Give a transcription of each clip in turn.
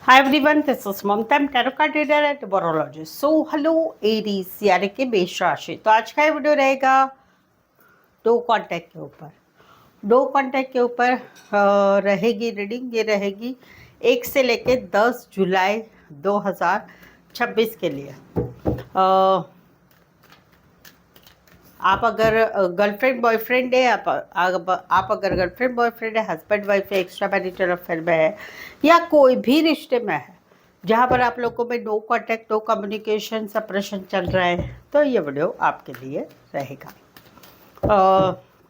Hi everyone, this is Mamta. I'm tarot card reader and numerologist. So hello Aries यानी कि मेष राशि। तो आज का ये वीडियो रहेगा दो कांटेक्ट के ऊपर। रहेगी रीडिंग। ये रहेगी 1 से लेके 10 जुलाई 2026 के लिए। आप अगर गर्लफ्रेंड बॉयफ्रेंड है, आप अगर गर्लफ्रेंड बॉयफ्रेंड है, हस्बैंड वाइफ है, एक्स्ट्रा मैरिटल अफेयर में है या कोई भी रिश्ते में है जहाँ पर आप लोगों में no contact, no communication, separation चल रहा है, तो ये वीडियो आपके लिए रहेगा।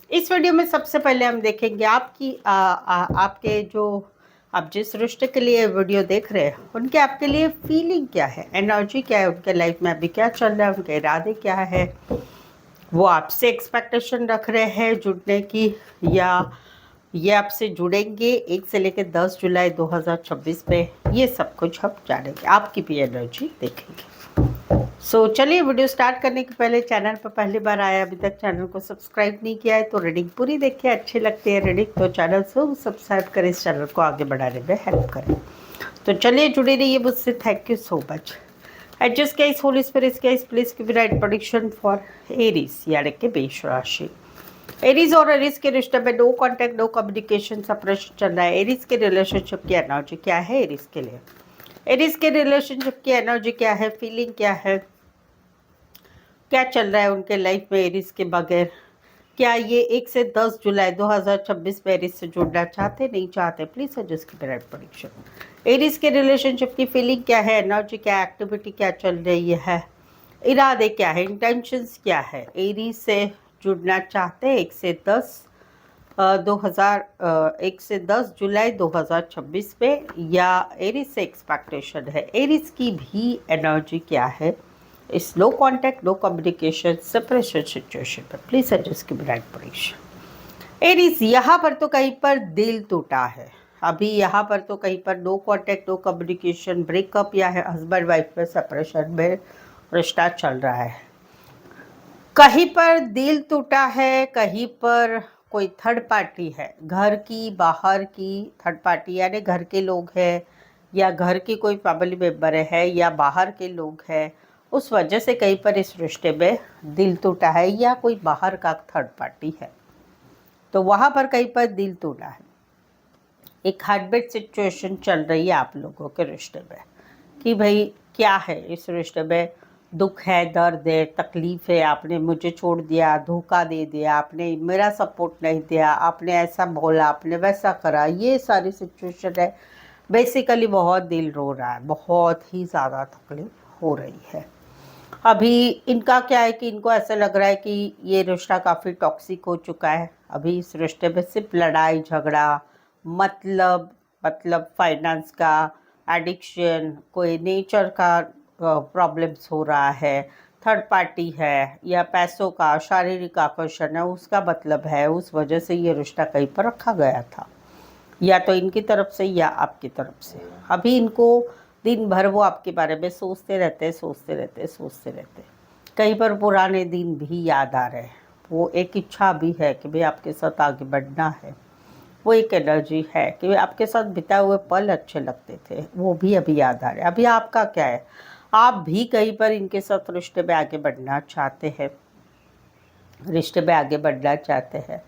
इस वीडियो में सबसे पहले हम देखेंगे आपके जो आप जिस रिश्ते के लिए वीडियो देख रहे हैं उनके आपके लिए फीलिंग क्या है, एनर्जी क्या है, उनके लाइफ में अभी क्या चल रहा है, उनके इरादे क्या है, वो आपसे एक्सपेक्टेशन रख रहे हैं जुड़ने की या ये आपसे जुड़ेंगे 1 से लेकर 10 जुलाई 2026 में। ये सब कुछ हम जानेंगे, आपकी भी एनर्जी देखेंगे। सो चलिए वीडियो स्टार्ट करने के पहले चैनल पर पहली बार आया, अभी तक चैनल को सब्सक्राइब नहीं किया है तो रीडिंग पूरी देखिए। अच्छी लगती है रीडिंग तो चैनल से सब्सक्राइब करें, इस चैनल को आगे बढ़ाने में हेल्प करें। तो चलिए जुड़े रहिए मुझसे। Thank you so much. Adjust case Holi spirit case please give right prediction for Aries यानी कि मेष राशि। एरीज और एरीज के रिश्ते में no contact, no communication, separation चल रहा है। एरीज के रिलेशनशिप की एनर्जी क्या है एरीज के लिए? एरीज के रिलेशनशिप की एनर्जी क्या है, फीलिंग क्या है, क्या चल रहा है उनके लाइफ में एरीज के बगैर? क्या ये 1 से 10 जुलाई 2026 में एरीज से जुड़ना चाहते, नहीं चाहते? प्लीज सजेस्ट कीजिए राइट प्रेडिक्शन। एरीज के रिलेशनशिप की फीलिंग क्या है, एनर्जी क्या है, एक्टिविटी क्या चल रही है, इरादे क्या है, इंटेंशंस क्या है? एरीज से जुड़ना चाहते हैं 1 से 10 जुलाई 2026 में, या एरीज से एक्सपेक्टेशन है? एरीज की भी एनर्जी क्या है इस low contact, no communication, separation situation पर? प्लीज सजेस्ट कीजिए राइट प्रेडिक्शन। एरीज यहाँ पर तो कहीं पर दिल टूटा है, अभी यहाँ पर तो कहीं पर no contact, no communication, breakup या है हस्बैंड वाइफ में सेपरेशन में रिश्ता चल रहा है। कहीं पर दिल टूटा है, कहीं पर कोई थर्ड पार्टी है, घर की बाहर की थर्ड पार्टी यानी घर के लोग हैं या घर की कोई फैमिली मेम्बर है या बाहर के लोग हैं, उस वजह से कहीं पर इस रिश्ते में दिल टूटा है या कोई बाहर का थर्ड पार्टी है, तो वहाँ पर कहीं पर दिल टूटा है। एक हार्टबीट सिचुएशन चल रही है आप लोगों के रिश्ते में कि भाई क्या है इस रिश्ते में, दुख है, दर्द है, तकलीफ़ है, आपने मुझे छोड़ दिया, धोखा दे दिया, आपने मेरा सपोर्ट नहीं दिया, आपने ऐसा बोला, आपने वैसा करा, ये सारी सिचुएशन है। बेसिकली बहुत दिल रो रहा है, बहुत ही ज़्यादा तकलीफ हो रही है। अभी इनका क्या है कि इनको ऐसा लग रहा है कि ये रिश्ता काफ़ी टॉक्सिक हो चुका है। अभी इस रिश्ते में सिर्फ लड़ाई झगड़ा, मतलब फाइनेंस का, एडिक्शन, कोई नेचर का प्रॉब्लम्स हो रहा है, थर्ड पार्टी है या पैसों का, शारीरिक आकर्षण है उसका मतलब है, उस वजह से ये रिश्ता कहीं पर रखा गया था, या तो इनकी तरफ से या आपकी तरफ से। अभी इनको दिन भर वो आपके बारे में सोचते रहते। कहीं पर पुराने दिन भी याद आ रहे हैं, वो एक इच्छा भी है कि भाई आपके साथ आगे बढ़ना है, वो एक एनर्जी है कि आपके साथ बिताए हुए पल अच्छे लगते थे, वो भी अभी याद आ रहे हैं। अभी आपका क्या है, आप भी कहीं पर इनके साथ रिश्ते में आगे बढ़ना चाहते हैं,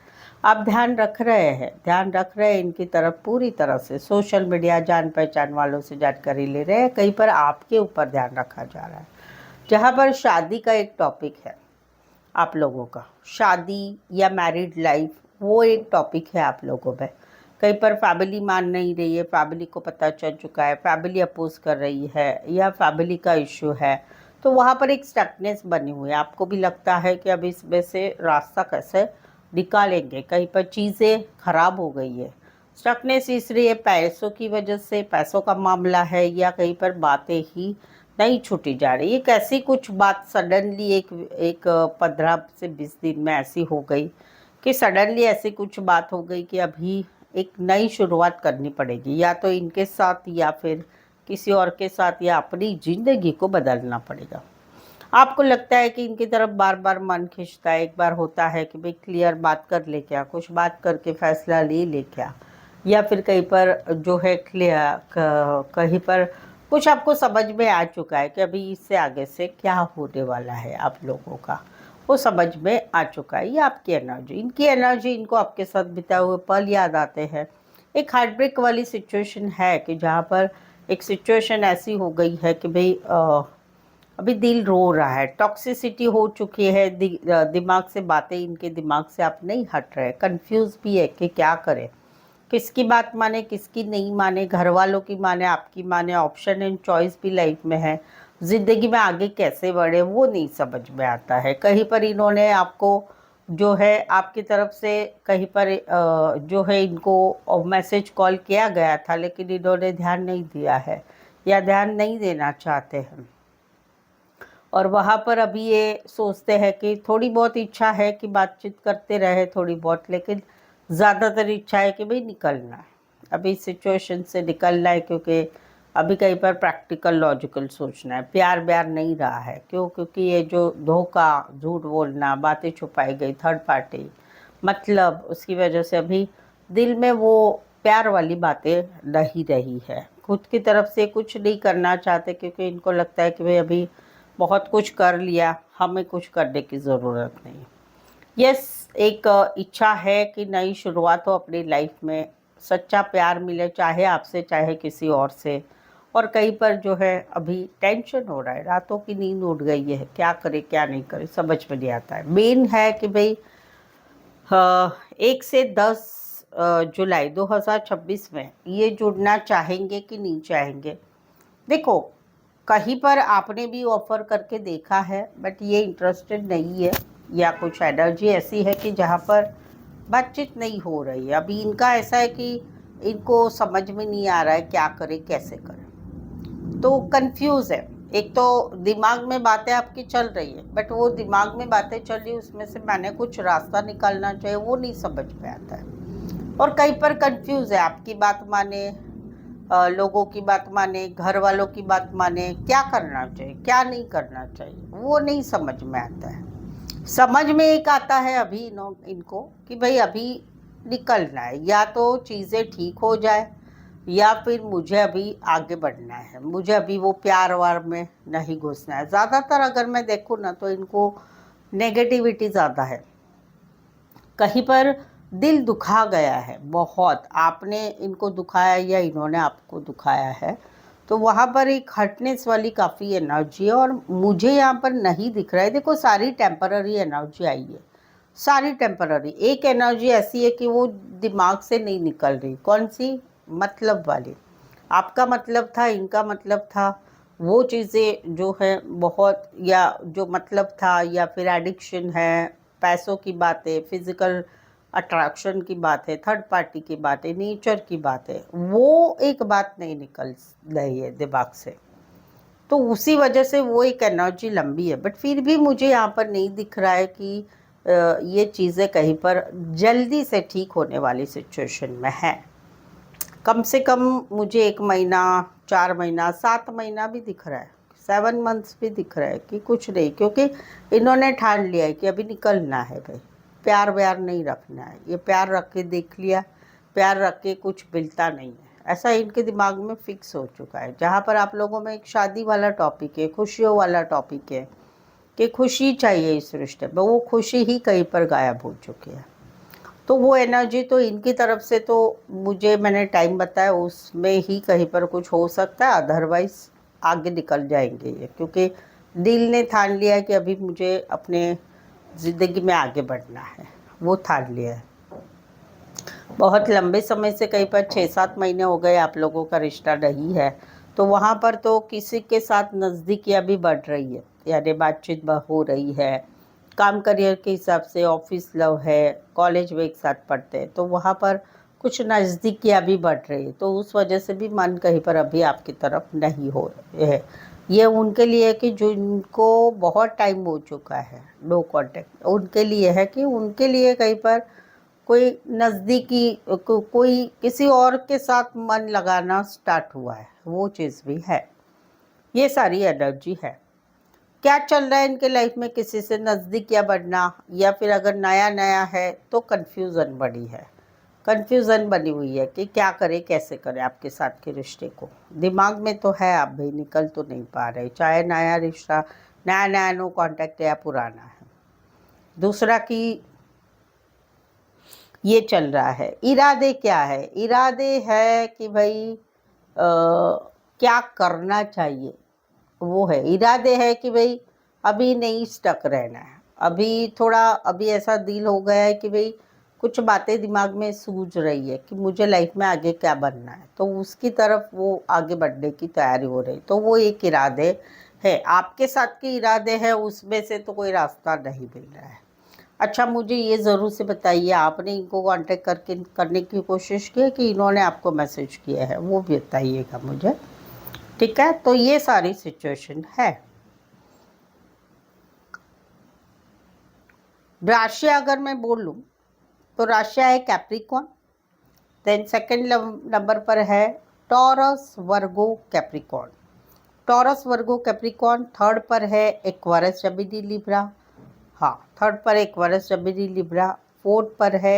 आप ध्यान रख रहे हैं इनकी तरफ पूरी तरह से। सोशल मीडिया, जान पहचान वालों से जानकारी ले रहे हैं, कहीं पर आपके ऊपर ध्यान रखा जा रहा है। जहाँ पर शादी का एक टॉपिक है, आप लोगों का शादी या मैरिड लाइफ, वो एक टॉपिक है आप लोगों में। कहीं पर फैमिली मान नहीं रही है, फैमिली को पता चल चुका है, फैमिली अपोज कर रही है या फैमिली का इश्यू है, तो वहाँ पर एक स्टकनेस बनी हुई है। आपको भी लगता है कि अब इसमें से रास्ता कैसे निकालेंगे, कहीं पर चीज़ें खराब हो गई है। स्टकनेस इसलिए पैसों की वजह से, पैसों का मामला है, या कहीं पर बातें ही नहीं छूटी जा रही। एक ऐसी कुछ बात सडनली एक 15 से 20 दिन में ऐसी हो गई कि सडनली ऐसी कुछ बात हो गई कि अभी एक नई शुरुआत करनी पड़ेगी, या तो इनके साथ या फिर किसी और के साथ, या अपनी ज़िंदगी को बदलना पड़ेगा। आपको लगता है कि इनकी तरफ बार बार मन खिंचता है, एक बार होता है कि भाई क्लियर बात कर ले क्या, कुछ बात करके फैसला ले क्या, या फिर कहीं पर जो है कहीं पर कुछ आपको समझ में आ चुका है कि अभी इससे आगे से क्या होने वाला है आप लोगों का, वो समझ में आ चुका है। ये आपकी एनर्जी, इनकी एनर्जी, इनको आपके साथ बिताए हुए पल याद आते हैं। एक हार्ट ब्रेक वाली सिचुएशन है कि जहाँ पर एक सिचुएशन ऐसी हो गई है कि भाई अभी दिल रो रहा है, टॉक्सिसिटी हो चुकी है, दिमाग से बातें, इनके दिमाग से आप नहीं हट रहे, कंफ्यूज भी है कि क्या करें, किसकी बात माने किसकी नहीं माने, घर वालों की माने आपकी माने, ऑप्शन एंड चॉइस भी लाइफ में है, ज़िंदगी में आगे कैसे बढ़े वो नहीं समझ में आता है। कहीं पर इन्होंने आपको जो है आपकी तरफ से कहीं पर जो है इनको मैसेज कॉल किया गया था, लेकिन इन्होंने ध्यान नहीं दिया है या ध्यान नहीं देना चाहते हैं, और वहाँ पर अभी ये सोचते हैं कि थोड़ी बहुत इच्छा है कि बातचीत करते रहे थोड़ी बहुत, लेकिन ज़्यादातर इच्छा है कि भाई निकलना है, अभी सिचुएशन से निकलना है, क्योंकि अभी कहीं पर प्रैक्टिकल लॉजिकल सोचना है, प्यार ब्यार नहीं रहा है। क्यों? क्योंकि ये जो धोखा, झूठ बोलना, बातें छुपाई गई, थर्ड पार्टी मतलब, उसकी वजह से अभी दिल में वो प्यार वाली बातें नहीं रही है। खुद की तरफ से कुछ नहीं करना चाहते, क्योंकि इनको लगता है कि भाई अभी बहुत कुछ कर लिया, हमें कुछ करने की ज़रूरत नहीं। यस, एक इच्छा है कि नई शुरुआत हो अपनी लाइफ में, सच्चा प्यार मिले, चाहे आपसे चाहे किसी और से। और कहीं पर जो है अभी टेंशन हो रहा है, रातों की नींद उड़ गई है, क्या करे क्या नहीं करे समझ में नहीं आता है। मेन है कि भाई 1 से 10 जुलाई 2026 में ये जुड़ना चाहेंगे कि नहीं चाहेंगे। देखो, कहीं पर आपने भी ऑफ़र करके देखा है, बट ये इंटरेस्टेड नहीं है, या कुछ एनर्जी ऐसी है कि जहाँ पर बातचीत नहीं हो रही है। अभी इनका ऐसा है कि इनको समझ में नहीं आ रहा है क्या करें कैसे करें, तो कंफ्यूज है। एक तो दिमाग में बातें आपकी चल रही है, बट वो दिमाग में बातें चल रही, उसमें से मैंने कुछ रास्ता निकालना चाहिए, वो नहीं समझ में आता है। और कहीं पर कंफ्यूज है, आपकी बात माने, लोगों की बात माने, घर वालों की बात माने, क्या करना चाहिए क्या नहीं करना चाहिए वो नहीं समझ में आता है। समझ में एक आता है अभी इनको कि भाई अभी निकलना है, या तो चीज़ें ठीक हो जाए, या फिर मुझे अभी आगे बढ़ना है, मुझे अभी वो प्यार वार में नहीं घुसना है। ज़्यादातर अगर मैं देखूँ ना तो इनको नेगेटिविटी ज़्यादा है, कहीं पर दिल दुखा गया है बहुत, आपने इनको दुखाया या इन्होंने आपको दुखाया है, तो वहाँ पर एक हर्टनेस वाली काफ़ी एनर्जी है, और मुझे यहाँ पर नहीं दिख रहा है। देखो, सारी टेम्पररी एनर्जी आई है, सारी टेम्पररी। एक एनर्जी ऐसी है कि वो दिमाग से नहीं निकल रही, कौन सी? मतलब वाली। आपका मतलब था, इनका मतलब था, वो चीज़ें जो है बहुत, या जो मतलब था, या फिर एडिक्शन है, पैसों की बातें, फिजिकल अट्रैक्शन की बात है, थर्ड पार्टी की बात है, नेचर की बात है, वो एक बात नहीं निकल रही है दिमाग से, तो उसी वजह से वो एक एनर्जी लंबी है। बट फिर भी मुझे यहाँ पर नहीं दिख रहा है कि ये चीज़ें कहीं पर जल्दी से ठीक होने वाली सिचुएशन में है। कम से कम मुझे 1 महीना, 4 महीना, 7 महीना भी दिख रहा है, 7 मंथ्स भी दिख रहा है कि कुछ नहीं, क्योंकि इन्होंने ठान लिया है कि अभी निकलना है भाई, प्यार व्यार नहीं रखना है। ये प्यार रख के देख लिया, प्यार रख के कुछ मिलता नहीं है, ऐसा इनके दिमाग में फिक्स हो चुका है। जहाँ पर आप लोगों में एक शादी वाला टॉपिक है, खुशियों वाला टॉपिक है कि खुशी चाहिए इस रिश्ते में, वो खुशी ही कहीं पर गायब हो चुकी है। तो वो एनर्जी तो इनकी तरफ से तो मुझे, मैंने टाइम बताया उसमें ही कहीं पर कुछ हो सकता है, अदरवाइज आगे निकल जाएंगे ये, क्योंकि दिल ने ठान लिया है कि अभी मुझे अपने ज़िंदगी में आगे बढ़ना है, वो ठान लिया है। बहुत लंबे समय से, कहीं पर 6-7 महीने हो गए आप लोगों का रिश्ता नहीं है, तो वहाँ पर तो किसी के साथ नज़दीकियाँ भी बढ़ रही है, यानी बातचीत हो रही है, काम करियर के हिसाब से, ऑफिस लव है, कॉलेज में एक साथ पढ़ते हैं, तो वहाँ पर कुछ नज़दीकियाँ भी बढ़ रही है, तो उस वजह से भी मन कहीं पर अभी आपकी तरफ नहीं हो रहे है। ये उनके लिए कि जो इनको बहुत टाइम हो चुका है नो कांटेक्ट, उनके लिए है कि उनके लिए कहीं पर कोई नज़दीकी कोई किसी और के साथ मन लगाना स्टार्ट हुआ है, वो चीज़ भी है। ये सारी एनर्जी है। क्या चल रहा है इनके लाइफ में, किसी से नज़दीक या बढ़ना, या फिर अगर नया नया है तो कन्फ्यूज़न बड़ी है। कंफ्यूजन बनी हुई है कि क्या करें कैसे करें आपके साथ के रिश्ते को। दिमाग में तो है, आप भाई निकल तो नहीं पा रहे, चाहे नया रिश्ता, नया नया नो कांटेक्ट या पुराना है। दूसरा कि ये चल रहा है, इरादे क्या है, इरादे है कि भाई क्या करना चाहिए, वो है इरादे है कि भाई अभी नहीं स्टक रहना है, अभी थोड़ा अभी ऐसा दिल हो गया है कि भाई कुछ बातें दिमाग में सूझ रही है कि मुझे लाइफ में आगे क्या बनना है, तो उसकी तरफ वो आगे बढ़ने की तैयारी हो रही, तो वो एक इरादे है। आपके साथ के इरादे हैं उसमें से तो कोई रास्ता नहीं मिल रहा है। अच्छा, मुझे ये ज़रूर से बताइए, आपने इनको कांटेक्ट करके करने की कोशिश की है कि इन्होंने आपको मैसेज किया है, वो भी बताइएगा मुझे। ठीक है, तो ये सारी सिचुएशन है। राशि अगर मैं बोलूं तो राशि है कैप्रिकॉन, देन सेकंड नंबर पर है Taurus Virgo Capricorn, Taurus Virgo Capricorn. Third पर है एक्वारियस जेमिनी लिब्रा, हाँ थर्ड पर एक्वारियस जेमिनी लिब्रा। फोर्थ पर है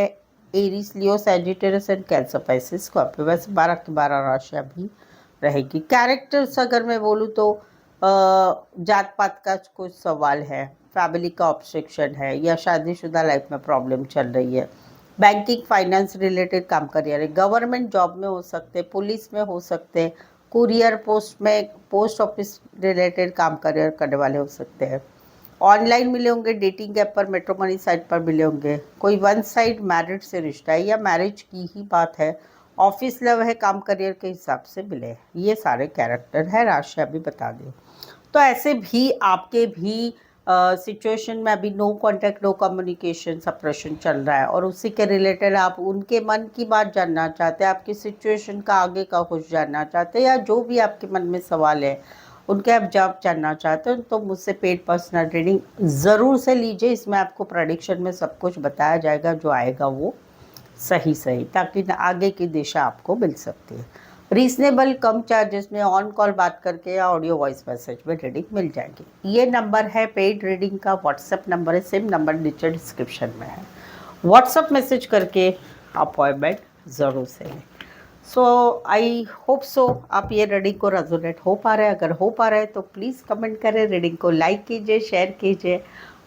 Aries Leo Sagittarius and cancer Pisces Scorpio. वैसे 12 की 12 राशियाँ भी रहेगी। कैरेक्टर्स अगर मैं बोलूँ तो जात पात का कुछ सवाल है, फैमिली का ऑब्स्ट्रक्शन है, या शादीशुदा लाइफ में प्रॉब्लम चल रही है, बैंकिंग फाइनेंस रिलेटेड काम कर रहे हैं, गवर्नमेंट जॉब में हो सकते, पुलिस में हो सकते, कुरियर पोस्ट में, पोस्ट ऑफिस रिलेटेड काम करियर करने वाले हो सकते हैं, ऑनलाइन मिले होंगे, डेटिंग ऐप पर, मैट्रिमोनी साइट पर मिले होंगे, कोई वन साइड मैरिड से रिश्ता है या मैरिज की ही बात है, ऑफिस लव है, काम करियर के हिसाब से मिले, ये सारे कैरेक्टर है। राशि अभी बता दें तो ऐसे भी आपके भी सिचुएशन में अभी no contact no communication suppression चल रहा है, और उसी के रिलेटेड आप उनके मन की बात जानना चाहते हैं, आपकी सिचुएशन का आगे का कुछ जानना चाहते हैं, या जो भी आपके मन में सवाल है उनके आप जवाब जानना चाहते हो, तो मुझसे पेड पर्सनल रीडिंग ज़रूर से लीजिए। इसमें आपको प्रेडिक्शन में सब कुछ बताया जाएगा, जो आएगा वो सही सही, ताकि आगे की दिशा आपको मिल सकती है। रीजनेबल कम चार्जेस में ऑन कॉल बात करके या ऑडियो वॉइस मैसेज में रीडिंग मिल जाएगी। ये नंबर है पेड रीडिंग का, व्हाट्सएप नंबर है, सेम नंबर नीचे डिस्क्रिप्शन में है। व्हाट्सएप मैसेज करके अपॉइंटमेंट ज़रूर से लें। सो आई होप सो आप ये रीडिंग को रेजोनेट हो पा रहे हैं। अगर हो पा रहा है तो प्लीज़ कमेंट करें, रीडिंग को लाइक कीजिए, शेयर कीजिए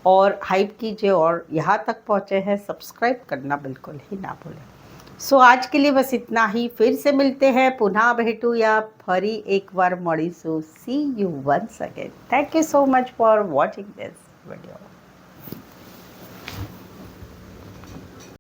और हाइप कीजिए, और यहाँ तक पहुँचे हैं सब्सक्राइब करना बिल्कुल ही ना भूलें। सो आज के लिए बस इतना ही, फिर से मिलते हैं, पुनः भेटूया, फरी एक बार मळीशु। See you once again. Thank you so much for watching this video.